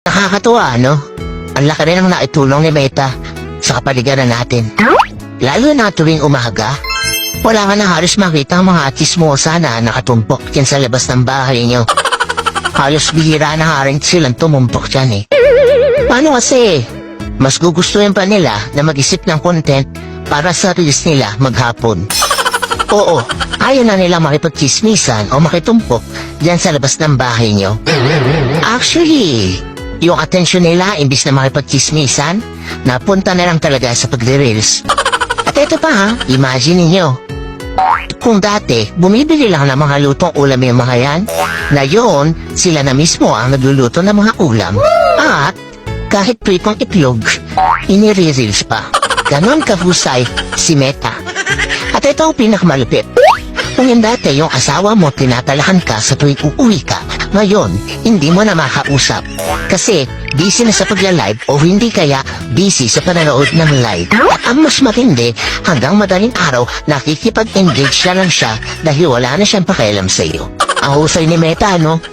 Nakakatuwa, no? Ang laki rin ang naitulong ni Meta sa kapaligiran natin. Lalo na tuwing umaga, wala ka na halos makita ang mga chismosa na nakatumpok dyan sa labas ng bahay nyo. Halos bihira na nga rin silang tumumpok dyan eh. Paano kasi? Mas gugustuhin pa nila na mag-isip ng content para sa reels nila maghapon. Oo, ayaw na nila makipagchismisan o makitumpok dyan sa labas ng bahay nyo. Actually, yung atensyon nila imbis na makipagchismisan, napunta na lang talaga sa pagre-reels. At ito pa ha, imagine ninyo. Kung dati, bumibili lang ng mga lutong ulam yung mga yan, ngayon, sila na mismo ang nagluluto ng mga ulam. At, kahit pritong itlog, inire-reels pa. Ganon kahusay si Meta. At ito ang pinakamalupit. Kung yung dati yung asawa mo tinatalahan ka sa tuwing uuwi ka, ngayon, hindi mo na makausap. Kasi, busy na sa pagla-live o hindi kaya busy sa pananood ng live. At ang mas matindi, hanggang madaling araw, nakikipag-engage na lang siya dahil wala na siyang pakialam sa iyo. Ang husay ni Meta, no?